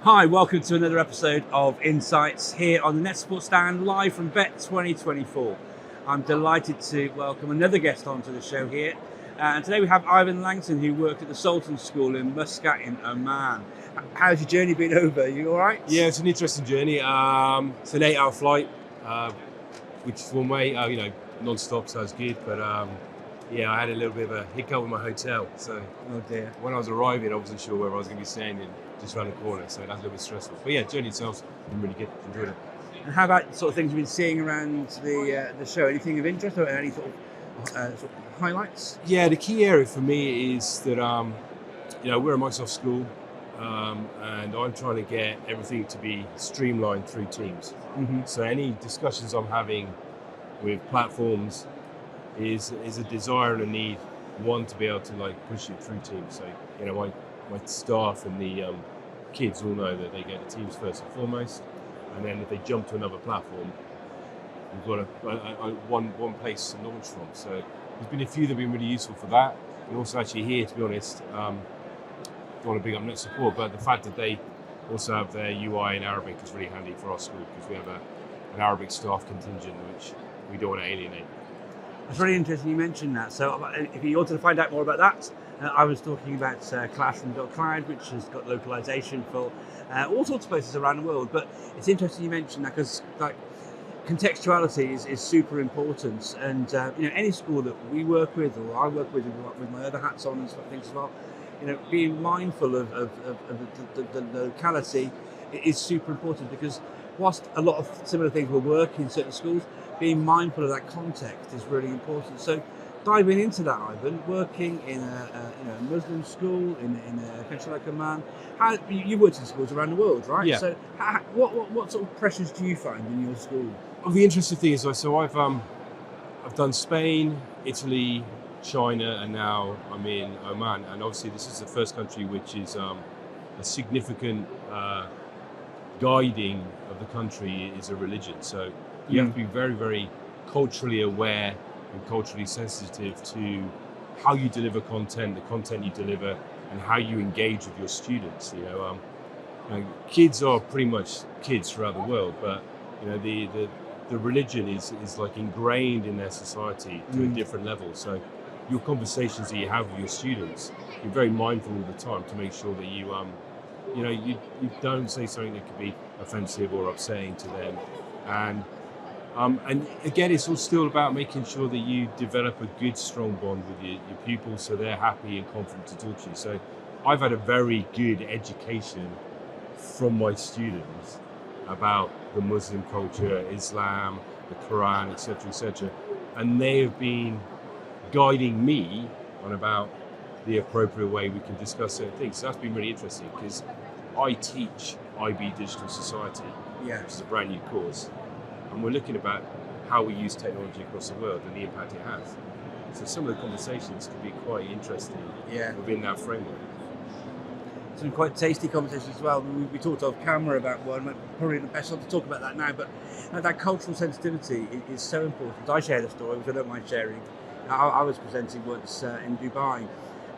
Hi, welcome to another episode of Insights here on the NetSupport stand, live from Bett 2024. I'm delighted to welcome another guest onto the show here. And today we have Ivan Langton, who worked at the Sultan school in Muscat in Oman. How's your journey been over? You all right? Yeah, it's an interesting journey. It's an 8-hour flight, which is one way, non-stop, so it's good. But I had a little bit of a hiccup with my hotel. So Oh dear. when I was arriving, I wasn't sure where I was going to be staying in, just around the corner. So that's a little bit stressful. But yeah, journey itself's been really good. Enjoyed it. And how about sort of things you've been seeing around the show? Anything of interest or any sort of highlights? Yeah, the key area for me is that we're a Microsoft school, and I'm trying to get everything to be streamlined through Teams. Mm-hmm. So any discussions I'm having with platforms is a desire and a need, one, to be able to push it through Teams. So my staff and the kids all know that they get the Teams first and foremost, and then if they jump to another platform, we've got one place to launch from. So there's been a few that have been really useful for that, and also actually here, to be honest, don't want to big up NetSupport, but the fact that they also have their UI in Arabic is really handy for our school, because we have an Arabic staff contingent which we don't want to alienate. It's really interesting you mentioned that. So if you wanted to find out more about that, I was talking about classroom.cloud, which has got localization for all sorts of places around the world. But it's interesting you mentioned that, because contextuality is super important. And any school that we work with, or I work with my other hats on and stuff, things as well, being mindful of the locality is super important, because whilst a lot of similar things will work in certain schools, being mindful of that context is really important. So diving into that, Ivan, working in a Muslim school in a country like Oman, you worked in schools around the world, right? Yeah. So what sort of pressures do you find in your school? Well, the interesting thing is, so I've done Spain, Italy, China, and now I'm in Oman. And obviously this is the first country which is a significant guiding of the country is a religion. So you have to be very, very culturally aware and culturally sensitive to how you deliver content, the content you deliver, and how you engage with your students. Kids are pretty much kids throughout the world, but the religion is ingrained in their society to a different level. So your conversations that you have with your students, you're very mindful all the time to make sure that you don't say something that could be offensive or upsetting to them. And again, it's all still about making sure that you develop a good, strong bond with your pupils, so they're happy and confident to talk to you. So I've had a very good education from my students about the Muslim culture, Islam, the Quran, etc., and they have been guiding me on about the appropriate way we can discuss certain things. So that's been really interesting, because I teach IB Digital Society, which is a brand new course, and we're looking about how we use technology across the world and the impact it has. So some of the conversations can be quite interesting within that framework. Some quite tasty conversations as well. We talked off camera about one, probably the best time to talk about that now, but that cultural sensitivity is so important. I shared a story, which I don't mind sharing. I was presenting once in Dubai,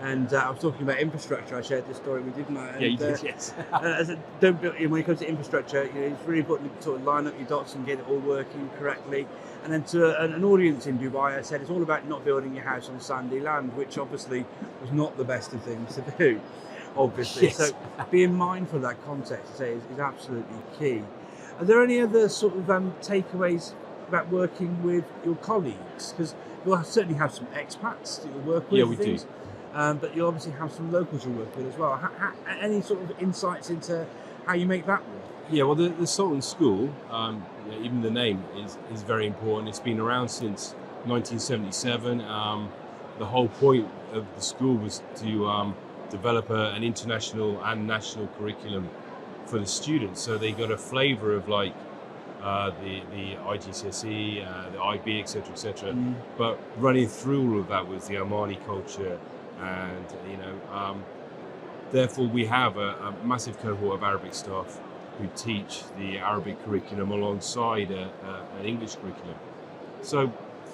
and I was talking about infrastructure. I shared this story with you, didn't I? And, you did, yes. I said, don't build, when it comes to infrastructure, it's really important to sort of line up your dots and get it all working correctly. And then to an audience in Dubai, I said, it's all about not building your house on sandy land, which obviously was not the best of things to do, obviously. Yes. So being mindful of that context, I say, is absolutely key. Are there any other sort of takeaways about working with your colleagues? Because you'll certainly have some expats that you'll work with. Yeah, we do. But you'll obviously have some locals you'll work with as well. Any sort of insights into how you make that work? Yeah, well, the Sultan School, even the name is very important. It's been around since 1977. The whole point of the school was to develop an international and national curriculum for the students. So they got a flavour of the IGCSE, the IB, etc. But running through all of that was the Omani culture, and therefore we have a massive cohort of Arabic staff who teach the Arabic curriculum alongside an English curriculum. So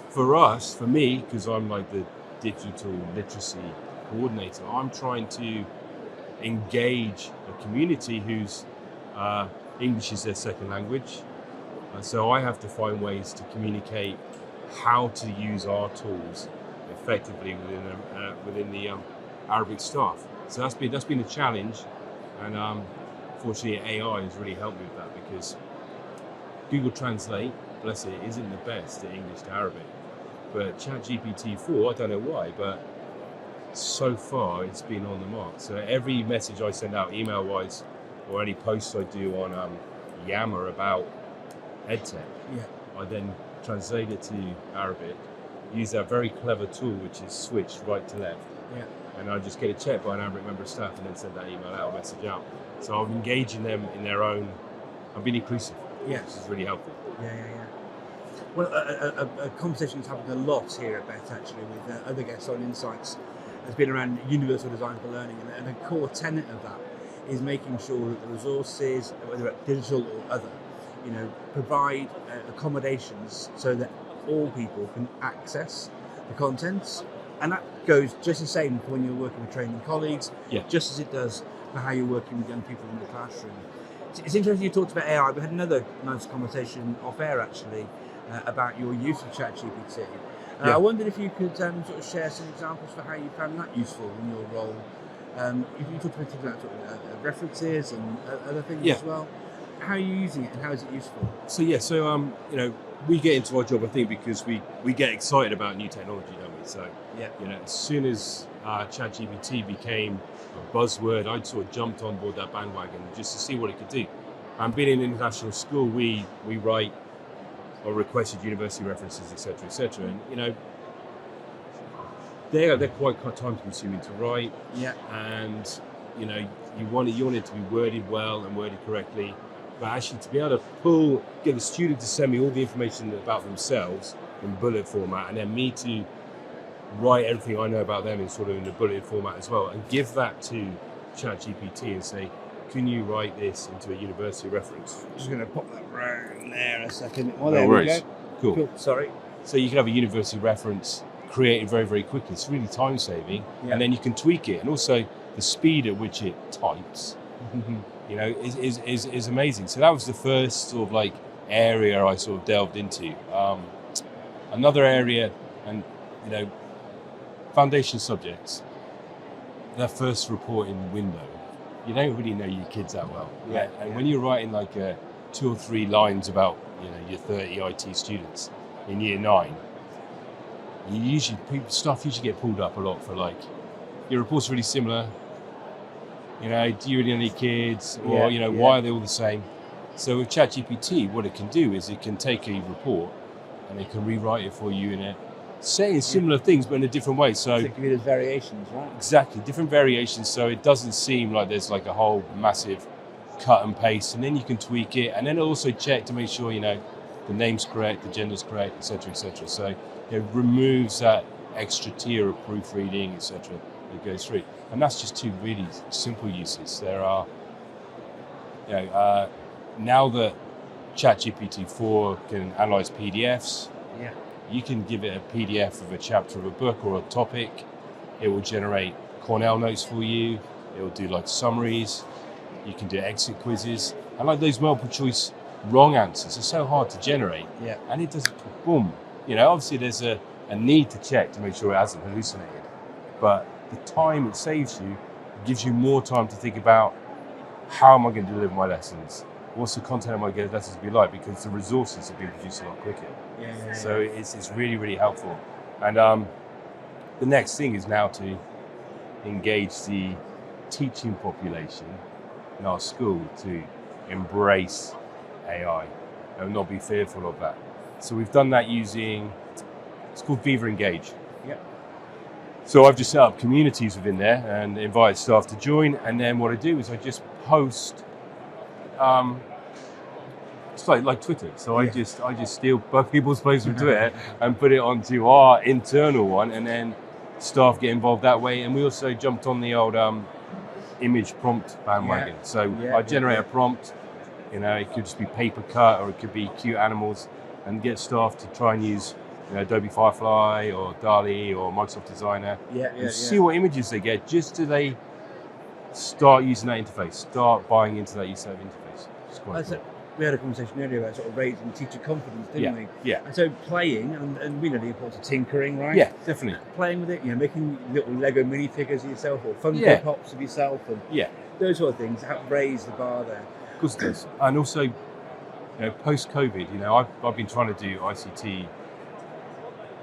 for me, because I'm like the digital literacy coordinator, I'm trying to engage a community who's English is their second language. So I have to find ways to communicate how to use our tools effectively within the Arabic staff. So that's been a challenge, and fortunately AI has really helped me with that, because Google Translate, bless it, isn't the best at English to Arabic. But ChatGPT 4, I don't know why, but so far it's been on the mark. So every message I send out email-wise, or any posts I do on Yammer about EdTech, I then translate it to Arabic, use that very clever tool which is switched right to left, and I just get it checked by an Arabic member of staff and then send that email out or message out. So I'm engaging them in their own, I'm being inclusive, which is really helpful. Well, a conversation that's happened a lot here at Bett, actually, with other guests on Insights, has been around universal design for learning, and a core tenet of that is making sure that the resources, whether it's digital or other, provide accommodations so that all people can access the contents. And that goes just the same for when you're working with training colleagues, just as it does for how you're working with young people in the classroom. It's interesting you talked about AI. We had another nice conversation off air, actually, about your use of ChatGPT. I wondered if you could sort of share some examples for how you found that useful in your role. If you talked about things like sort of, references and other things as well. How are you using it, and how is it useful? So we get into our job, I think, because we get excited about new technology, don't we? So as soon as ChatGPT became a buzzword, I sort of jumped on board that bandwagon just to see what it could do. And being in an international school, we write or requested university references, etc., and they're quite time consuming to write. And you want it to be worded well and worded correctly. But actually, to be able to get the student to send me all the information about themselves in bullet format, and then me to write everything I know about them in the bullet format as well, and give that to ChatGPT and say, can you write this into a university reference? I'm just going to pop that round there a second. Oh, there we go. Cool. Sorry. So you can have a university reference created very, very quickly. It's really time saving, and then you can tweak it, and also the speed at which it types. Is amazing. So that was the first sort of area I sort of delved into. Another area, and foundation subjects, their first report in window, you don't really know your kids that well. And when you're writing 2 or 3 lines about your 30 IT students in year 9, stuff usually get pulled up a lot for your report's really similar. Do you really need kids? Or, why are they all the same? So with ChatGPT, what it can do is it can take a report and it can rewrite it for you saying similar things, but in a different way. So there's variations, right? Exactly, different variations. So it doesn't seem like there's a whole massive cut and paste, and then you can tweak it. And then it'll also check to make sure, the name's correct, the gender's correct, etc., etc. So it removes that extra tier of proofreading, etc. that goes through. And that's just 2 really simple uses. There are, now that ChatGPT 4 can analyze PDFs, you can give it a PDF of a chapter of a book or a topic. It will generate Cornell notes for you. It will do summaries. You can do exit quizzes. And those multiple choice wrong answers are so hard to generate. And it does boom. Obviously there's a need to check to make sure it hasn't hallucinated. But the time it saves you gives you more time to think about, how am I going to deliver my lessons? What's the content of my lessons be like? Because the resources have been produced a lot quicker. So it's really, really helpful. And the next thing is now to engage the teaching population in our school to embrace AI and not be fearful of that. So we've done that using, it's called Viva Engage. So I've just set up communities within there and invited staff to join. And then what I do is I just post, it's like Twitter. So I just steal people's posts from Twitter and put it onto our internal one, and then staff get involved that way. And we also jumped on the old image prompt bandwagon. So I generate a prompt. It could just be paper cut, or it could be cute animals, and get staff to try and use Adobe Firefly or DALL-E or Microsoft Designer, and see what images they get, just so they start using that interface. Start buying into that use of interface. It's quite cool. We had a conversation earlier about sort of raising teacher confidence, didn't we? Yeah. And so playing, and we know the importance of tinkering, right? Yeah, definitely. Playing with it, making little Lego minifigures of yourself or Funko Pops of yourself, and those sort of things help raise the bar there. Of course it does. And also, post-COVID, I've been trying to do ICT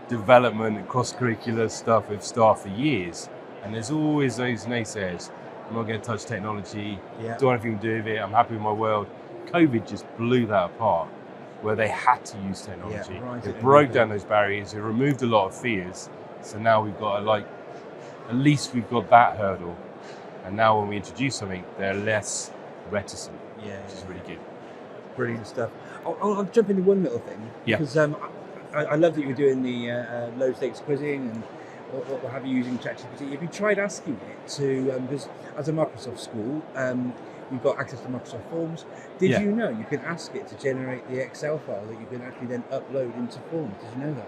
development and cross-curricular stuff with staff for years, and there's always those naysayers. I'm not going to touch technology. Don't have anything to do with it. I'm happy with my world. COVID just blew that apart, where they had to use technology. It broke down those barriers. It removed a lot of fears. So now we've got at least we've got that hurdle. And now when we introduce something, they're less reticent, which is really good. Brilliant stuff. I'll jump into one little thing, because I love that you're doing the low stakes quizzing and what have you using ChatGPT. Have you tried asking it to, because as a Microsoft school, you've got access to Microsoft Forms. Did you know you can ask it to generate the Excel file that you can actually then upload into Forms? Did you know that?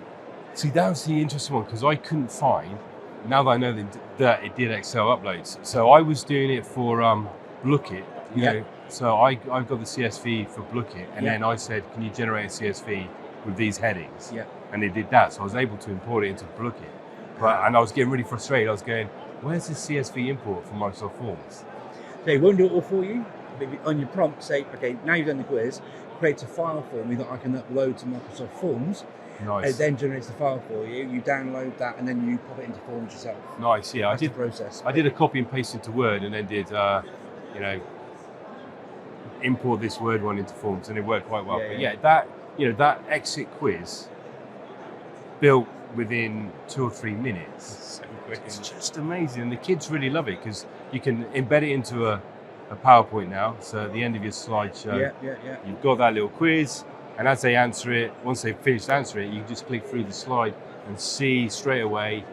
See, that was the interesting one, because I couldn't find, now that I know that it did Excel uploads. So I was doing it for Blookit, so I got the CSV for Blookit, and then I said, can you generate a CSV with these headings? And it did that, so I was able to import it into Blookit. And I was getting really frustrated. I was going, where's this CSV import from Microsoft Forms? They won't do it all for you. But on your prompt, say, okay, now you've done the quiz, create a file for me that I can upload to Microsoft Forms. Nice. It then generates the file for you. You download that, and then you pop it into Forms yourself. Nice. Yeah, That's the process. I did a copy and paste into Word, and then did, import this Word one into Forms, and it worked quite well. That exit quiz built within 2 or 3 minutes. It's just amazing, and the kids really love it because you can embed it into a PowerPoint now. So at the end of your slideshow, you've got that little quiz, and as they answer it, once they've finished answering it, you can just click through the slide and see straight away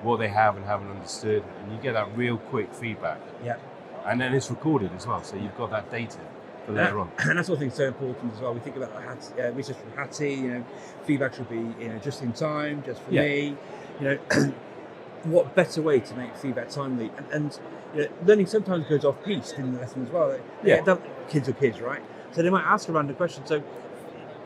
what they have and haven't understood, and you get that real quick feedback. And then it's recorded as well, so you've got that data for later on. And that's what I think is so important as well. We think about the research from Hattie, feedback should be just in time, just for me. What better way to make feedback timely? And learning sometimes goes off piste in the lesson as well. Kids are kids, right? So they might ask a random question. So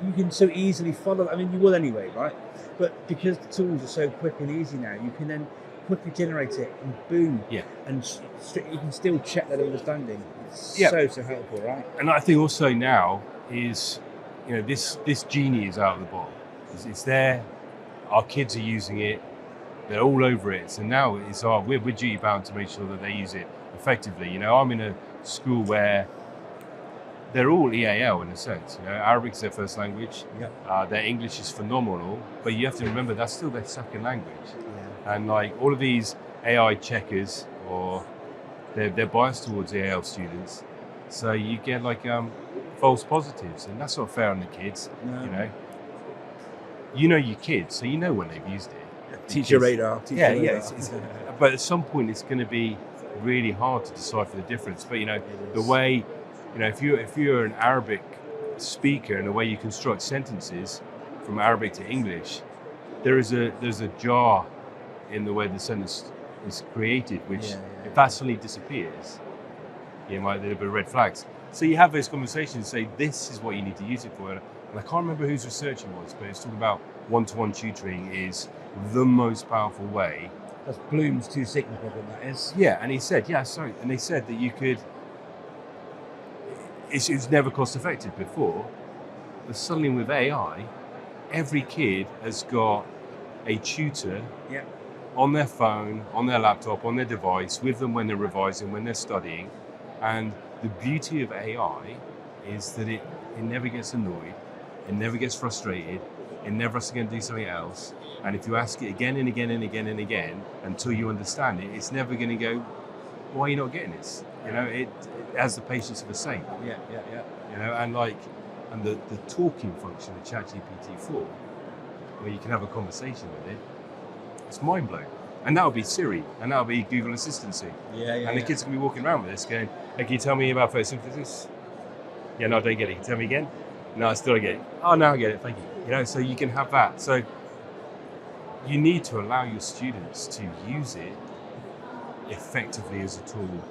you can so easily follow. I mean, you will anyway, right? But because the tools are so quick and easy now, you can then quickly generate it and boom. And you can still check that understanding. It's so helpful, right? And I think also now is, this genie is out of the bottle. It's there. Our kids are using it. They're all over it. So now we're duty bound to make sure that they use it effectively. I'm in a school where they're all EAL in a sense. Arabic is their first language. Their English is phenomenal, but you have to remember that's still their second language. And like all of these AI checkers, or they're biased towards EAL students. So you get like false positives, and that's not fair on the kids. No. You know your kids, so you know when they've used it. Teacher radar. But at some point, it's going to be really hard to decipher the difference. But the way, if you're an Arabic speaker and the way you construct sentences from Arabic to English, there's a jar in the way the sentence is created, which if that suddenly disappears, you might there'll be red flags. So you have those conversations, say this is what you need to use it for. And I can't remember whose research it was, but it's talking about one-to-one tutoring is the most powerful way. That's Bloom's 2 sigma problem, that is. And he said, and they said that you could, it was never cost effective before, but suddenly with AI, every kid has got a tutor on their phone, on their laptop, on their device, with them when they're revising, when they're studying. And the beauty of AI is that it never gets annoyed, it never gets frustrated, it never has to go and do something else. And if you ask it again and again and again and again until you understand it, it's never going to go, why are you not getting this? It has the patience of a saint. And the talking function of ChatGPT 4, where you can have a conversation with it, it's mind blowing. And that'll be Siri, and that'll be Google Assistant. And the kids can be walking around with this going, hey, can you tell me about photosynthesis? Yeah, no, I don't get it. Can you tell me again? No, I still don't get it. Oh, now I get it, thank you. So you can have that. So you need to allow your students to use it effectively as a tool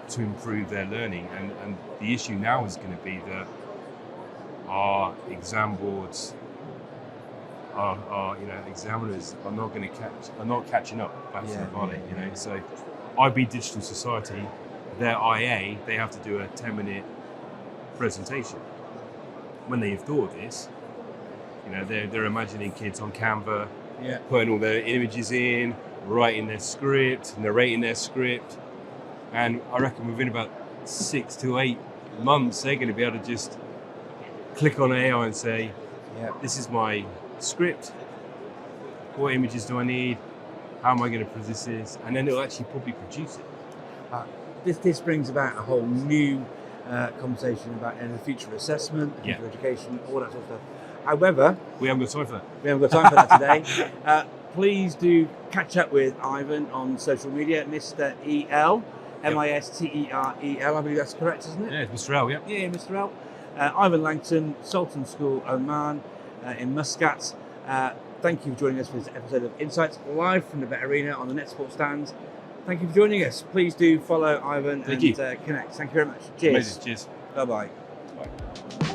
to improve their learning. And the issue now is going to be that our exam boards, our examiners are not catching up back to the volley. So IB Digital Society, their IA, they have to do a 10-minute presentation. When they've thought of this, they're imagining kids on Canva, putting all their images in, writing their script, narrating their script, and I reckon within about 6 to 8 months, they're going to be able to just click on AI and say, this is my script, what images do I need, how am I going to produce this, and then it'll actually probably produce it. This brings about a whole new conversation about the future of assessment, future education, all that sort of stuff. However, we haven't got time for that. We haven't got time for that today. Please do catch up with Ivan on social media, Mr. EL, Misterel. I believe that's correct, isn't it? Yeah, it's Mr. L, Yeah, Mr. L. Ivan Langton, Sultan School, Oman, in Muscat. Thank you for joining us for this episode of Insights, live from the Bett Arena on the NetSupport stands. Thank you for joining us. Please do follow Ivan and connect. Thank you very much. Cheers. Amazing. Cheers. Bye-bye. Bye.